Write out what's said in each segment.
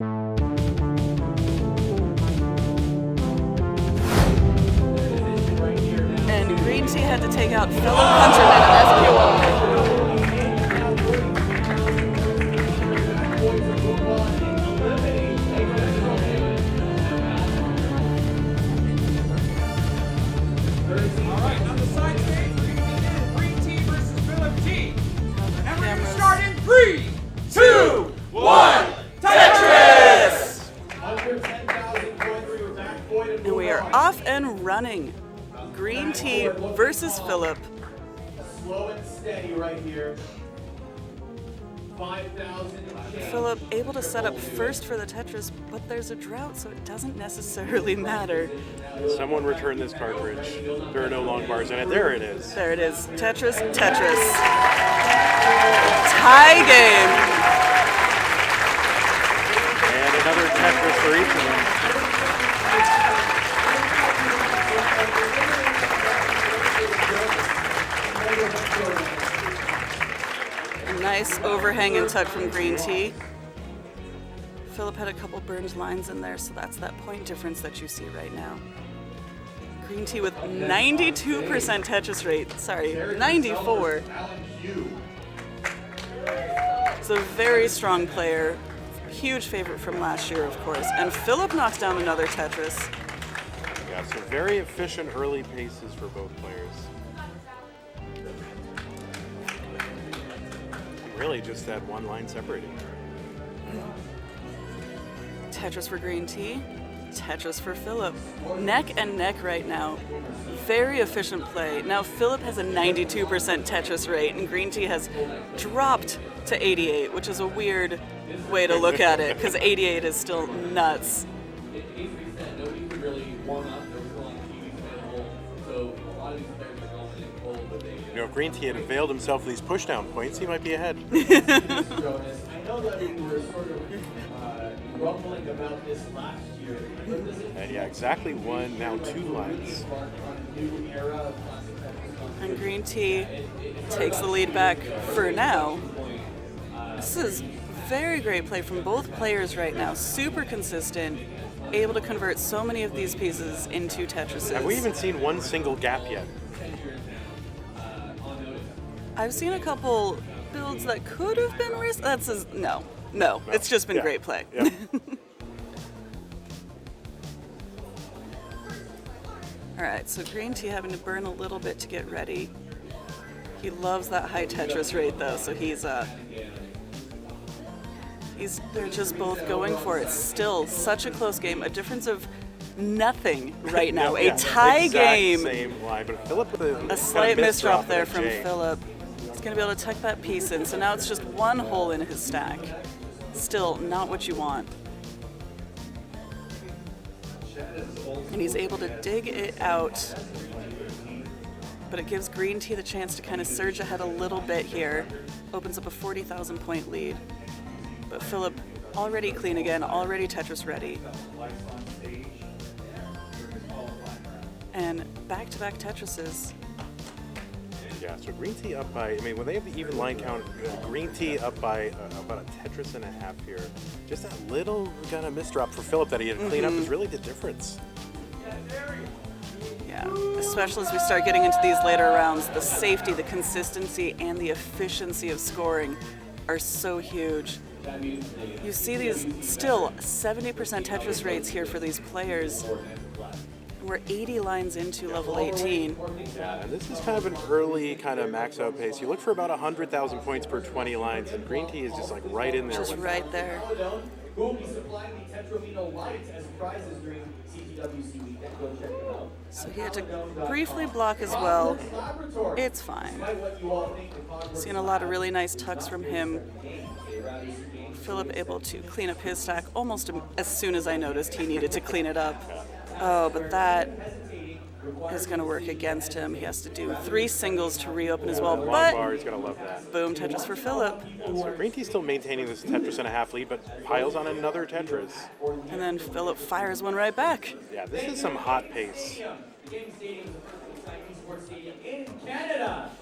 And GREENTEA had to take out fellow countryman SQO. Alright, on the side stage, we're going to begin GREENTEA versus Philip T. And we're going to start in 3, 2, 1, Tetris! And we are off and running. GREENTEA versus Philip. Slow and steady right here. 5,000. Philip able to set up first for the Tetris, but there's a drought, so it doesn't necessarily matter. Someone return this cartridge. There are no long bars in it. There it is. There it is. Tetris, Tetris. Tie game. And another Tetris for each of them. Nice overhang and tuck from GREENTEA. Philip had a couple burned lines in there, so that's that point difference that you see right now. GREENTEA with 92% Tetris rate. Sorry, 94. He's a very strong player. Huge favorite from last year, of course. And Philip knocks down another Tetris. Yeah, so very efficient early paces for both players. Really just that one line separating. Tetris for GREENTEA, Tetris for Philip. Neck and neck right now. Very efficient play. Now Philip has a 92% Tetris rate and GREENTEA has dropped to 88, which is a weird way to look at it because 88 is still nuts. You know, if GREENTEA had availed himself of these pushdown points, he might be ahead. I know that we were sort of rumbling about this last year. And yeah, exactly one, now two lines. And GREENTEA takes the lead back for now. This is very great play from both players right now. Super consistent, able to convert so many of these pieces into Tetrises. Have we even seen one single gap yet? I've seen a couple builds that could have been risk. No. It's just been great play. Yeah. All right, so GREENTEA having to burn a little bit to get ready. He loves that high Tetris rate though, so they're just both going for it. Still such a close game, a difference of nothing right now. A tie game. Same line, but Philip with a slight misdrop there from J. Philip. He's going to be able to tuck that piece in, so now it's just one hole in his stack. Still not what you want. And he's able to dig it out, but it gives GREENTEA the chance to kind of surge ahead a little bit here. Opens up a 40,000 point lead. But Philip already clean again, already Tetris ready. And back-to-back Tetrises. Yeah, so GREENTEA up by, when they have the even line count, GREENTEA up by about a Tetris and a half here. Just that little kind of misdrop for Philip that he had to clean up is really the difference. Yeah, especially as we start getting into these later rounds, the safety, the consistency, and the efficiency of scoring are so huge. You see these still 70% Tetris rates here for these players. We're 80 lines into level 18. Yeah, and this is kind of an early kind of max out pace. You look for about 100,000 points per 20 lines, and GREENTEA is just like right in there. Just right there. Who will be supplying the Tetramino lights as prizes during CTWC week? Go check them out. So he had to briefly block as well. It's fine. Seeing a lot of really nice tucks from him. Philip able to clean up his stack almost as soon as I noticed he needed to clean it up. Oh, but that is going to work against him. He has to do 3 singles to reopen as well. Long But bar, he's going to love that. boom, Tetris for Philip. So GREENTEA's still maintaining this Tetris and a half lead, but piles on another Tetris. And then Philip fires one right back. Yeah, this is some hot pace. And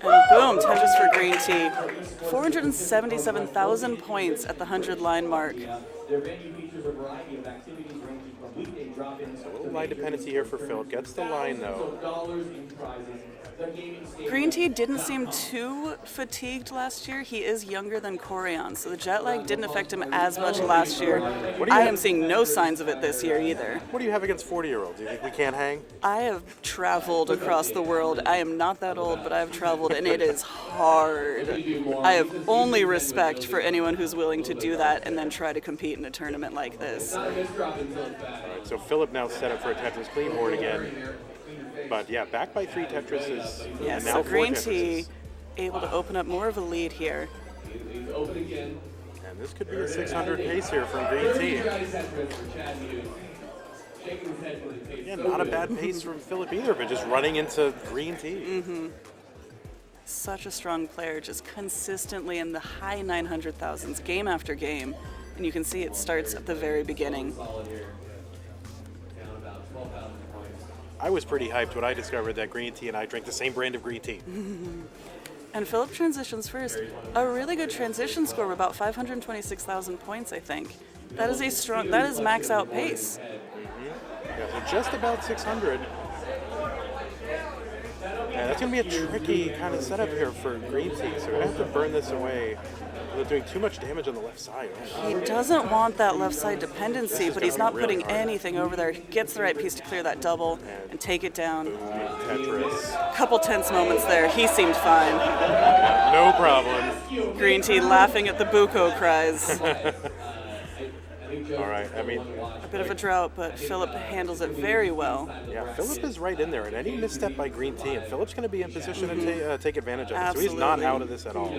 boom, Tetris for GREENTEA. 477,000 points at the 100 line mark. features a variety of activities ranging from weekday drop-ins. A little line dependency here for Philip. Gets the line though. Dollars in prizes. The gaming station. GREENTEA didn't seem too fatigued last year. He is younger than Corian, so the jet lag didn't affect him as much last year. I am seeing no signs of it this year either. What do you have against 40-year-olds? Do you think we can't hang? I have traveled across the world. I am not that old, but I've traveled, and it is hard. I have only respect for anyone who's willing to do that and then try to compete in a tournament like this. All right, so Philip now set up for a Tetris clean board again. But yeah, back by 3 Tetrises. Yeah, and so now 4 GREENTEA Tetrises. able to open up more of a lead here. And this could be a 600 pace here from GREENTEA. Yeah, not a bad pace from Philip either, but just running into GREENTEA. Such a strong player, just consistently in the high 900,000s, game after game. And you can see it starts at the very beginning. I was pretty hyped when I discovered that GREENTEA and I drank the same brand of green tea. And Philip transitions first. A really good transition score of about 526,000 points, I think. That is that is max out pace. Yeah, so just about 600. Yeah, that's going to be a tricky kind of setup here for GREENTEA, so we're going to have to burn this away without doing too much damage on the left side. He doesn't want that left side dependency, but he's not putting anything over there. He gets the right piece to clear that double and take it down. Tetris. Couple tense moments there. He seemed fine. No problem. GREENTEA laughing at the BUCO cries. All right, I mean, A bit of a drought, but Philip handles it very well. yeah, Philip is right in there, and any misstep by GREENTEA, and Philip's going to be in position to take advantage of it. So he's not out of this at all.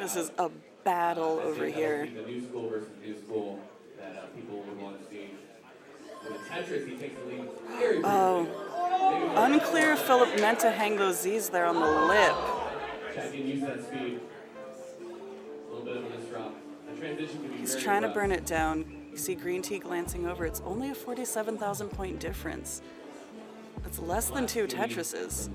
This is a battle over here. The new school versus new school that people would want to see. With the Tetris, he takes the lead very Unclear if Philip meant to hang those Z's there on the lip. Chad can use that speed. A little bit of a misdrop. The transition can be He's very trying to rough. burn it down. You see GREENTEA glancing over. It's only a 47,000 point difference. That's less than 2 Tetrises.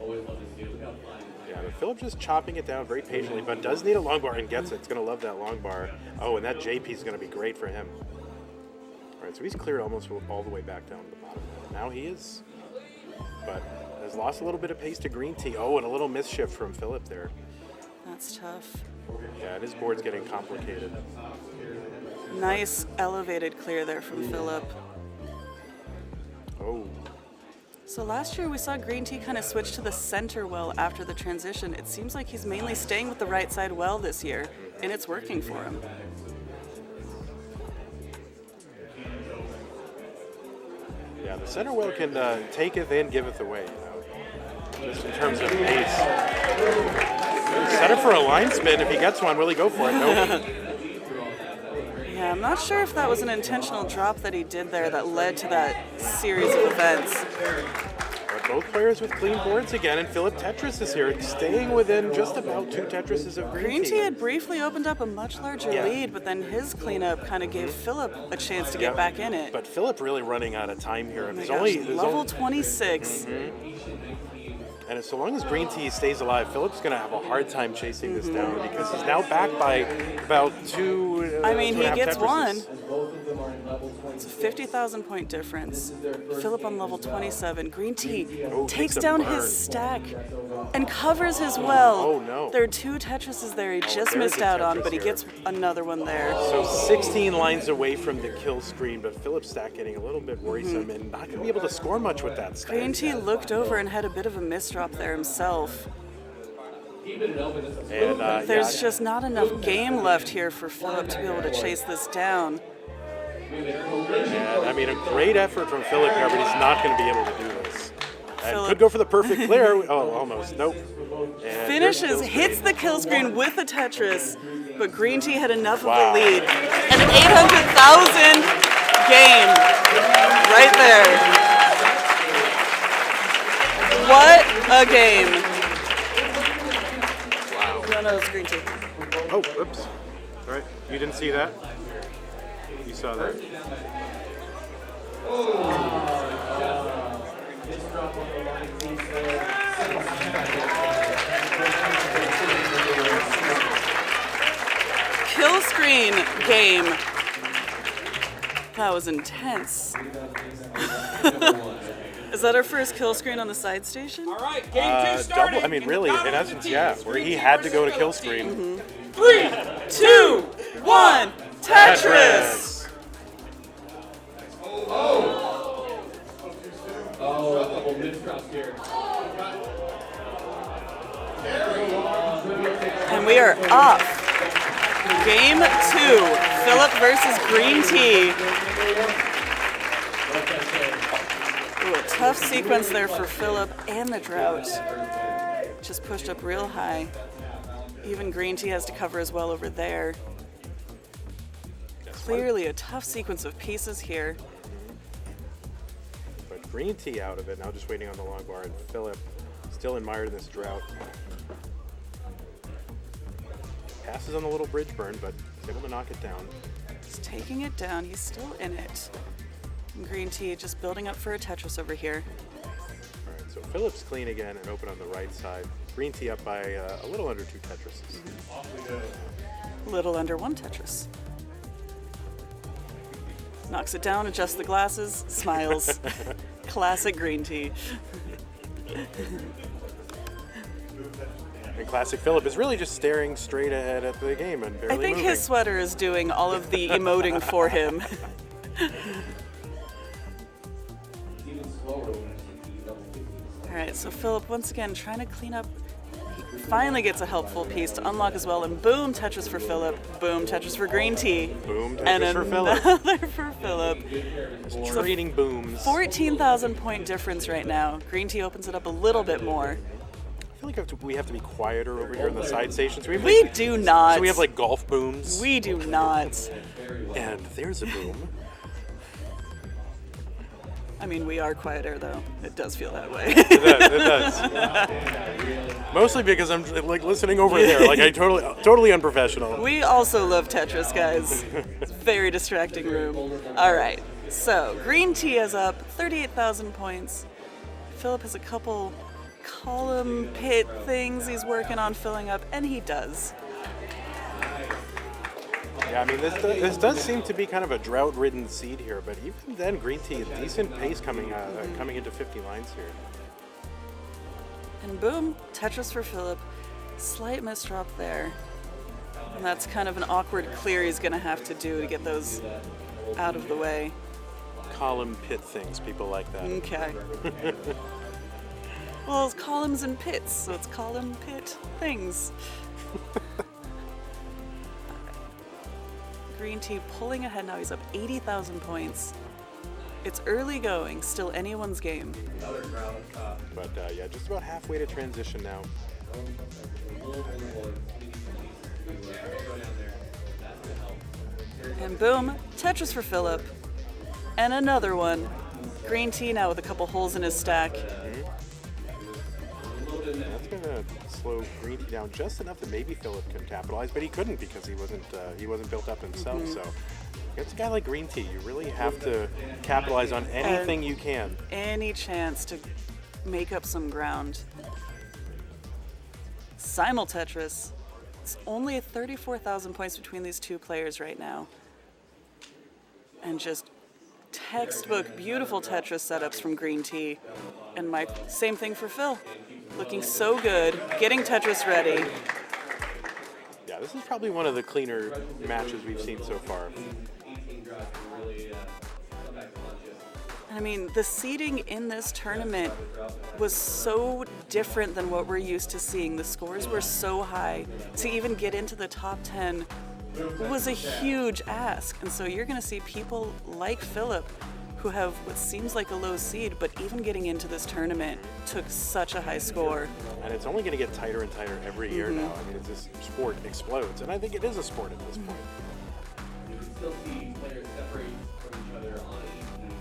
Always love to see it. Look how flying. Yeah, but Philip just chopping it down very patiently, but does need a long bar and gets it. It's going to love that long bar. Oh, and that JP is going to be great for him. All right, so he's cleared almost all the way back down to the bottom. Now he is, but has lost a little bit of pace to GREENTEA. Oh, and a little misshift from Philip there. That's tough. Yeah, and his board's getting complicated. Nice elevated clear there from Philip. Oh, So last year we saw GREENTEA kind of switch to the center well after the transition. It seems like he's mainly staying with the right side well this year, and it's working for him. yeah, the center well can taketh and giveth away, you know, just in terms of pace. Set it for a line spin. If he gets one, will he go for it? Nope. Yeah, I'm not sure if that was an intentional drop that he did there that led to that series of events. But both players with clean boards again, and Philip Tetris is here, staying within just about 2 Tetrises of GREENTEA GREENTEA. had briefly opened up a much larger Yeah. lead, but then his cleanup kind of gave Philip a chance to get back in it. But Philip really running out of time here. Oh my There's gosh, only level 26. and so long as GREENTEA stays alive, Philip's going to have a hard time chasing this down because he's now back by about 2. I mean, he 2.5 gets Tetrises. one. Both of them are in level 20. It's a 50,000 point difference. Philip on level 27. GREENTEA Oh, takes takes a down burn. his stack and covers his well. Oh, no. There are 2 Tetrises there he just there's missed a out on, Tetris but he here. gets another one there. So 16 lines away from the kill screen, but Philip's stack getting a little bit worrisome and not going to be able to score much with that stack. GREENTEA looked over and had a bit of a misdrop there himself. And There's just not enough game left here for Philip to be able to chase this down. And, I mean, a great effort from Philip here, but he's not going to be able to do this. And Philip- could go for the perfect clear. Oh, almost. Nope. And Finishes, there's kill hits screen. the kill screen with the Tetris, but GREENTEA had enough Wow. of a lead. And an 800,000 game right there. What a game. Wow. No, it's GREENTEA. Oh, oops. All right. You didn't see that? You saw that. kill screen game. That was intense. Is that our first kill screen on the side station? All right, game 2 starting. Double, I mean, really, in essence, yeah, where he had to go to kill screen. 3, 2, 1, Tetris! Oh, a couple misdrops here. And we are off. Game 2, Philip versus GREENTEA. Ooh, a tough sequence there for Philip, and the drought just pushed up real high. Even GREENTEA has to cover as well over there. Clearly a tough sequence of pieces here. But GREENTEA out of it, now just waiting on the long bar, and Philip still admired in this drought. Passes on the little bridge burn, but is able to knock it down. He's taking it down, he's still in it. And GREENTEA just building up for a Tetris over here. All right, so Philip's clean again and open on the right side. GREENTEA up by a little under 2 Tetrises. A little under 1 Tetris. Knocks it down, adjusts the glasses, smiles. Classic GREENTEA. And classic Philip is really just staring straight ahead at the game and barely I think moving. his sweater is doing all of the emoting for him. All right, so Philip once again trying to clean up. He finally gets a helpful piece to unlock as well, and boom, Tetris for Philip. Boom, Tetris for GREENTEA. Boom, Tetris And for Philip. another for Philip. Just trading booms. 14,000 point difference right now. GREENTEA opens it up a little bit more. I feel like we have to be quieter over here in the side stations. We do not. So we have like golf booms. We do not. And there's a boom. I mean, we are quieter though. It does feel that way. It does. Mostly because I'm like listening over there. Like I totally unprofessional. We also love Tetris, guys. It's a very distracting room. All right, so GREENTEA is up 38,000 points. Philip has a couple column pit things he's working on filling up, and he does. Yeah, I mean this does seem to be kind of a drought-ridden seed here, but even then, GREENTEA, decent pace coming into 50 lines here. And boom, Tetris for Philip. Slight misdrop there. And that's kind of an awkward clear he's going to have to do to get those out of the way. Column pit things, people like that. Okay. Well, it's columns and pits, so it's column pit things. GREENTEA pulling ahead now. He's up 80,000 points. It's early going, still anyone's game. But yeah, just about halfway to transition now. And boom, Tetris for Philip. And another one. GREENTEA now with a couple holes in his stack. That's gonna slow GREENTEA down just enough that maybe Philip can capitalize, but he couldn't because he wasn't built up himself. So against a guy like GREENTEA, you really have to capitalize on anything you can. Any chance to make up some ground. Simul Tetris. It's only 34,000 points between these two players right now. And just textbook beautiful Tetris setups from GREENTEA. And same thing for Phil. Looking so good, getting Tetris ready. Yeah, this is probably one of the cleaner matches we've seen so far. I mean, the seeding in this tournament was so different than what we're used to seeing. The scores were so high. To even get into the top 10 was a huge ask. And so you're going to see people like Philip who have what seems like a low seed, but even getting into this tournament took such a high score. And it's only going to get tighter and tighter every year now. I mean, this sport explodes, and I think it is a sport at this point. You can still see players separate from each other on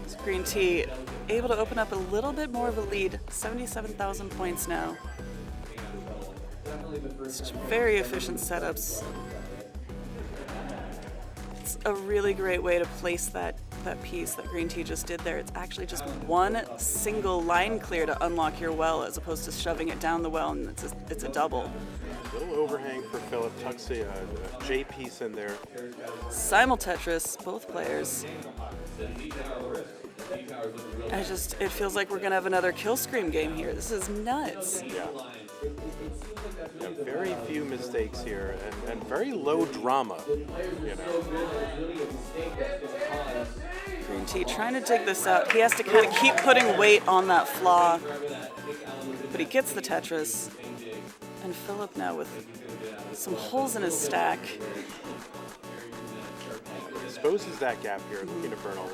each. GREENTEA able to open up a little bit more of a lead, 77,000 points now. It's very efficient setups. It's a really great way to place that piece that GREENTEA just did there. It's actually just one single line clear to unlock your well as opposed to shoving it down the well, and it's a double. Little overhang for Philip. Tucks a J piece in there. Simul Tetris, both players. It feels like we're gonna have another kill scream game here. This is nuts. Yeah. Yeah, very few mistakes here, and very low drama. You know. GREENTEA trying to dig this out. He has to kind of keep putting weight on that flaw, but he gets the Tetris. And Philip now with some holes in his stack. Exposes that gap here at the Infernals.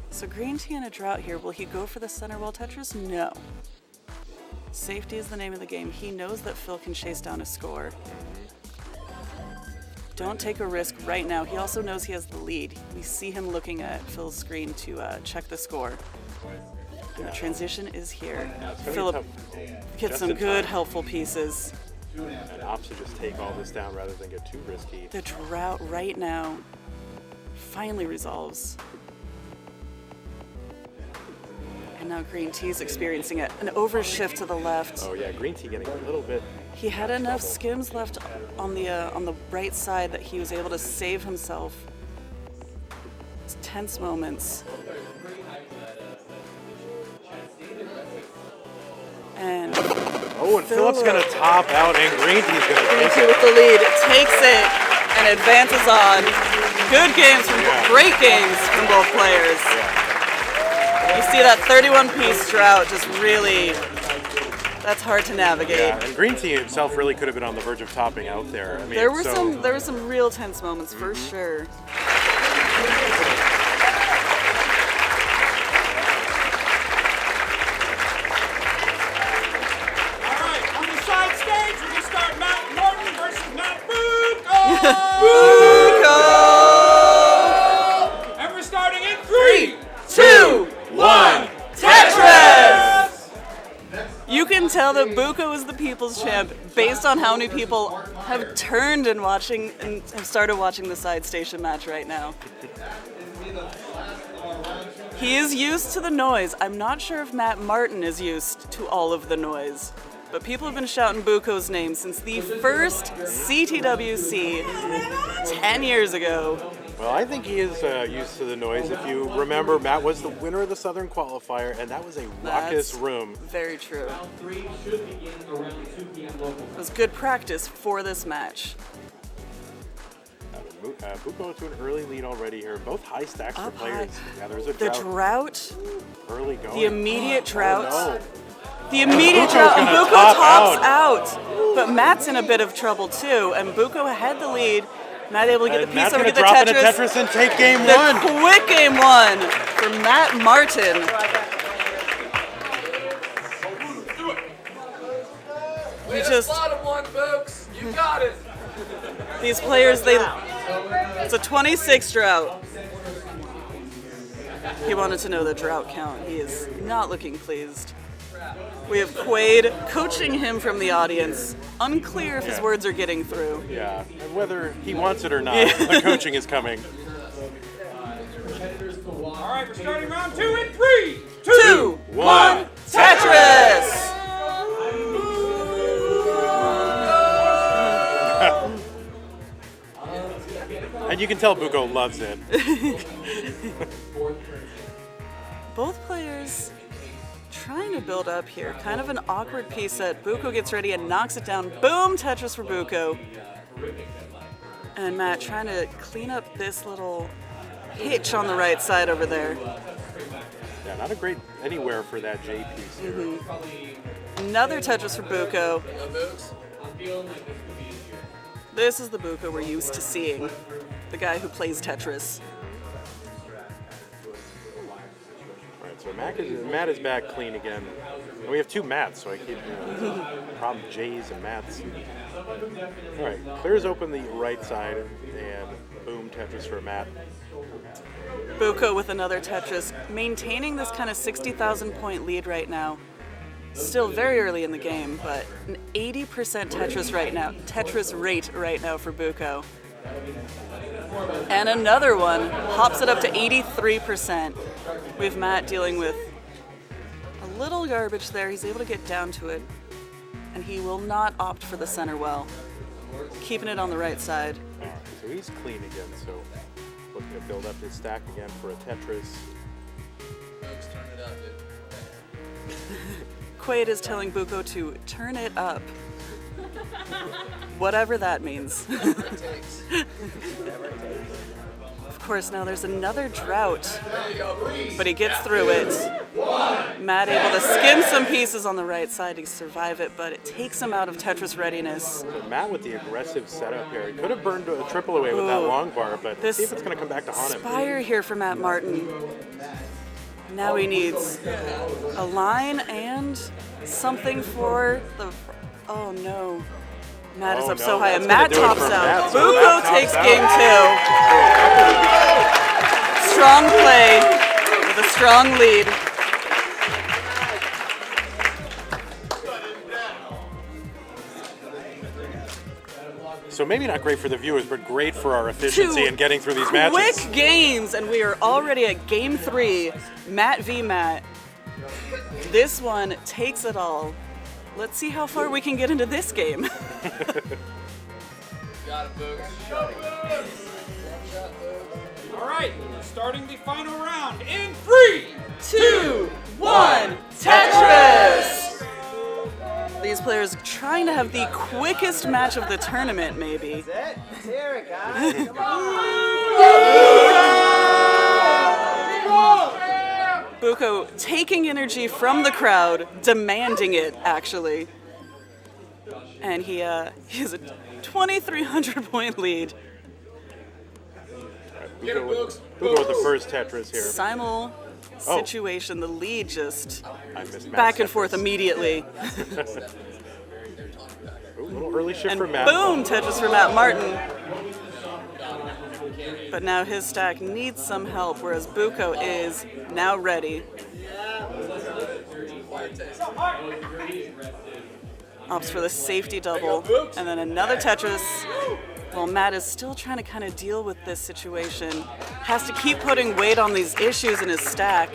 So GREENTEA in a drought here. Will he go for the center wall Tetris? No. Safety is the name of the game. He knows that Phil can chase down a score. Don't take a risk right now. He also knows he has the lead. We see him looking at Phil's screen to check the score. And the transition is here. Philip gets some good, helpful pieces. And opts to just take all this down rather than get too risky. The drought right now finally resolves. And now GREENTEA's experiencing it. An overshift to the left. Oh yeah, GREENTEA getting a little bit. He had enough skims left on the right side that he was able to save himself. It's tense moments. And Philip's gonna top out, and GREENTEA's gonna take GREENTEA it. with the lead, takes it, and advances on. Good games from great games from both players. You see that 31-piece drought just really. That's hard to navigate. Yeah, and GREENTEA himself really could have been on the verge of topping out there. I mean, there were some real tense moments for sure. All right, on the side stage, we're gonna start Matt Martin versus Matt BUCO. BUCO! And we're starting in 3, 2, 1, Tetris! You can tell that BUCO is the people's champ based on how many people have turned and have started watching the side station match right now. He is used to the noise. I'm not sure if Matt Martin is used to all of the noise, but people have been shouting BUCO's name since the first CTWC 10 years ago. Well, I think he is used to the noise. If you remember, Matt was the winner of the Southern Qualifier, and that was a raucous room. Very true. It was good practice for this match. BUCO to an early lead already here. Both high stacks for Up players. high. Yeah, there's a The drought, early going. the immediate drought. Oh, The immediate BUCO's drought, and gonna BUCO top tops out. But Matt's in a bit of trouble too, and BUCO had the lead. Matt able to get the piece Matt's over, gonna get the drop in a Tetris. Tetris and take game The one. quick game one for Matt Martin. You just Bottom one, folks. You got it. these players, it's a 26 drought. He wanted to know the drought count. He is not looking pleased. We have Quaid coaching him from the audience. Unclear if his words are getting through. Yeah, and whether he wants it or not, the coaching is coming. All right, we're starting round 2 in 3, 2, 1, Tetris! And you can tell BUCO loves it. Both players trying to build up here. Kind of an awkward piece that BUCO gets ready and knocks it down. Boom, Tetris for BUCO. And Matt trying to clean up this little hitch on the right side over there. Yeah, not a great anywhere for that J piece here. Another Tetris for BUCO. This is the BUCO we're used to seeing. The guy who plays Tetris. So Matt is back clean again. And we have two Matts, so I keep problem J's and Matts. All right, clears open the right side, and boom, Tetris for Matt. BUCO with another Tetris, maintaining this kind of 60,000 point lead right now. Still very early in the game, but an 80% Tetris rate right now for BUCO. And another one hops it up to 83%. We have Matt dealing with a little garbage there. He's able to get down to it. And he will not opt for the center well. Keeping it on the right side. All right, so he's clean again, so looking to build up his stack again for a Tetris. Folks, turn it up, dude. Quaid is telling BUCO to turn it up. Whatever that means. Whatever it takes. Of course, now there's another drought, There you go, please. but he gets through it. Matt able to skim some pieces on the right side to survive it, but it takes him out of Tetris readiness. So Matt with the aggressive setup here. He could have burned a triple away with that Ooh. long bar, but This see if it's going to come back to haunt him. Spire here for Matt Martin. Now he needs a line and something for the... Oh no. Matt is Oh, up no, so high, that's and gonna Matt do it tops for out. Matt, so BUCO Matt tops takes out. game 2. Strong play with a strong lead. So maybe not great for the viewers, but great for our efficiency Two in getting through these matches. Quick games, and we are already at game 3. Matt v. Matt. This one takes it all. Let's see how far we can get into this game. Got it, folks. All right, starting the final round in 3, 2, 1, Tetris! These players trying to have the quickest match of the tournament, maybe. BUCO taking energy from the crowd, demanding it, actually. And he has a 2,300 point lead. BUCO with the first Tetris here. Simul situation, the lead just I missed Matt's back and forth Tetris. immediately. Ooh, a little early shift And for Matt. boom, Tetris for Matt Martin. But now his stack needs some help, whereas BUCO is now ready. Opts for the safety double, and then another Tetris. While Matt is still trying to kind of deal with this situation, has to keep putting weight on these issues in his stack,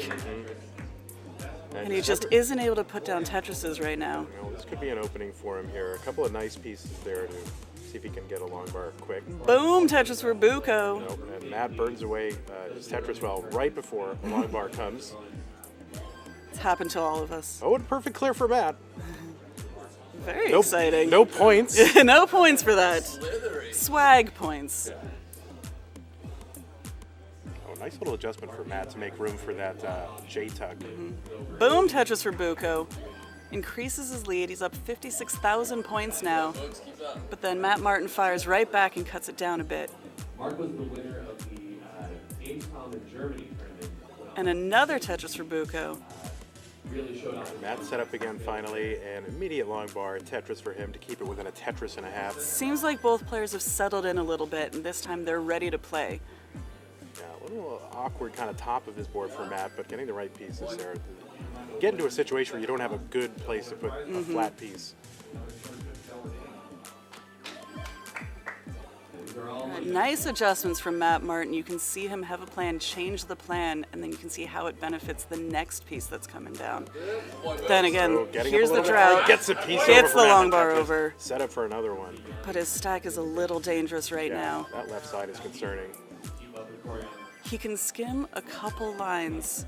and he just isn't able to put down Tetrises right now. You know, this could be an opening for him here. A couple of nice pieces there to see if he can get a long bar quick. Boom, Tetris for BUCO. Nope, and Matt burns away his Tetris well right before a long bar comes. It's happened to all of us. Oh, and perfect clear for Matt. Very Nope, exciting. no points. No points for that. Swag points. Oh, nice little adjustment for Matt to make room for that J-tuck. Boom, Tetris for BUCO. Increases his lead. He's up 56,000 points now. But then Matt Martin fires right back and cuts it down a bit. Mark was the winner of the Gamescom in Germany tournament. And another Tetris for BUCO. Really showed off. Matt set up again finally, and immediate long bar Tetris for him to keep it within a Tetris and a half. Seems like both players have settled in a little bit, and this time they're ready to play. Yeah, a little awkward kind of top of his board for Matt, but getting the right pieces there. Get into a situation where you don't have a good place to put a flat piece. Nice adjustments from Matt Martin. You can see him have a plan, change the plan, and then you can see how it benefits the next piece that's coming down. Then again, So getting here's up a the little bit drought. high, gets a piece over Gets for the Matt long and bar Tetris. over. Set up for another one. But his stack is a little dangerous right Yeah, now. that left side is concerning. He can skim a couple lines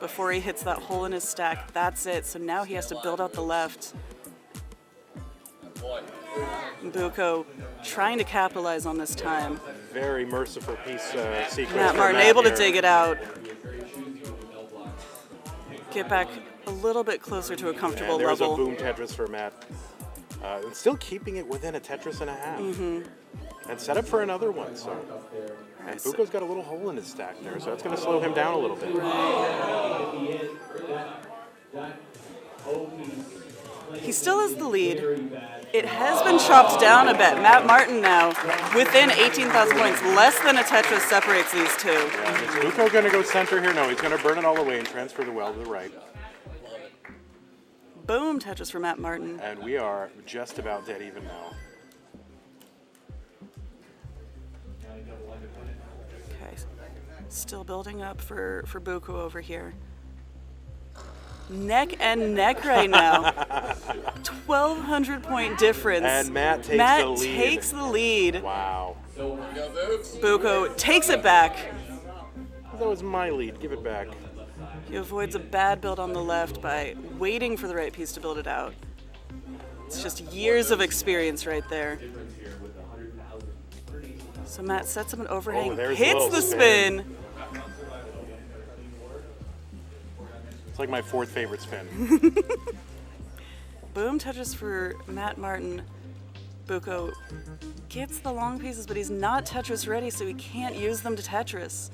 before he hits that hole in his stack. That's it. So now he has to build out the left. BUCO trying to capitalize on this time. Very merciful piece sequence. Matt for Martin Matt able to here. dig it out. Get back a little bit closer to a comfortable And there's level. a boom Tetris for Matt. And still keeping it within a Tetris and a half. And set up for another one. So. And BUCO's got a little hole in his stack there, so that's going to slow him down a little bit. He still has the lead. It has been chopped down a bit. Matt Martin now within 18,000 points. Less than a Tetris separates these two. Yeah, is BUCO going to go center here? No, he's going to burn it all away and transfer the well to the right. Boom, Tetris for Matt Martin. And we are just about dead even now. Still building up for BUCO over here. Neck and neck right now. 1,200 point difference. And Matt takes Matt the lead. takes the lead. Wow. Go Boogs. BUCO takes it back. That was my lead. Give it back. He avoids a bad build on the left by waiting for the right piece to build it out. It's just years of experience right there. So Matt sets up an overhang, Oh, there's a hits little the spin. spin. It's like my fourth favorite spin. Boom Tetris for Matt Martin. BUCO gets the long pieces, but he's not Tetris ready, so he can't use them to Tetris.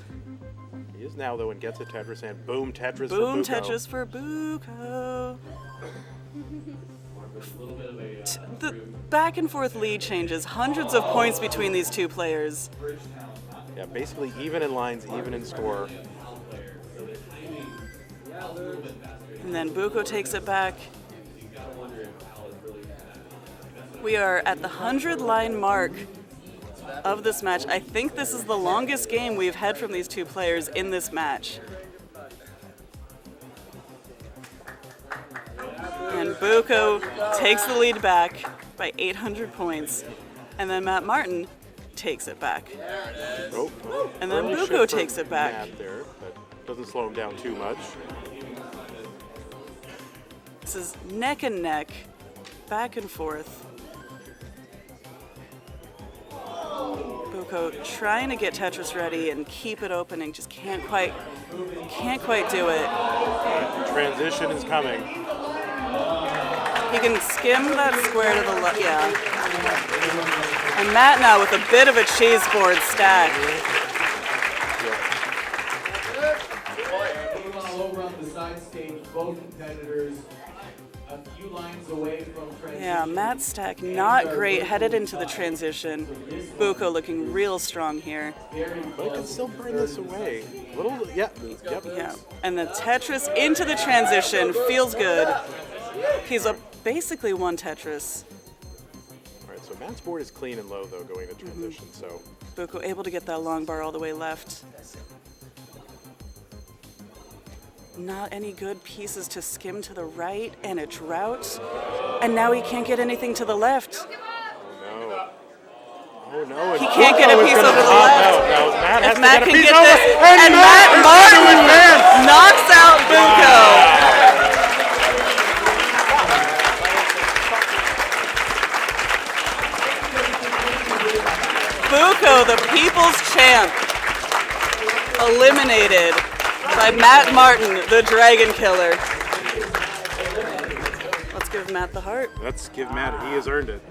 He is now, though, and gets a Tetris, and boom Tetris Boom for BUCO. Tetris for BUCO. The back and forth lead changes, hundreds of points between these two players. Yeah, basically even in lines, even in score. And then BUCO takes it back. We are at the 100-line mark of this match. I think this is the longest game we've had from these two players in this match. And BUCO takes the lead back by 800 points. And then Matt Martin takes it back. Oh, And then early BUCO shift for takes it back. Matt there, but doesn't slow him down too much. This is neck and neck, back and forth. BUCO trying to get Tetris ready and keep it opening, just can't quite do it. Transition is coming. He can skim that square to the left, yeah. And Matt now with a bit of a cheese board stack. Moving on over on the side stage, both competitors a few lines away from transition. Yeah, Matt's stack not great, headed into the transition. BUCO looking real strong here. But he can still burn this away. Little, yep. Yeah, and the Tetris into the transition feels good. He's a basically one Tetris. All right, so Matt's board is clean and low, though, going to transition, so. BUCO able to get that long bar all the way left. Not any good pieces to skim to the right, and a drought. And now he can't get anything to the left. Oh, no. Oh, no. He can't get a piece over the left. Now, Matt has If to Matt get a can piece get over, this, and Matt is Martin doing man. knocks out BUCO. BUCO, the people's champ, eliminated by Matt Martin, the Dragon Killer. Let's give Matt the heart. Let's give Matt, he has earned it.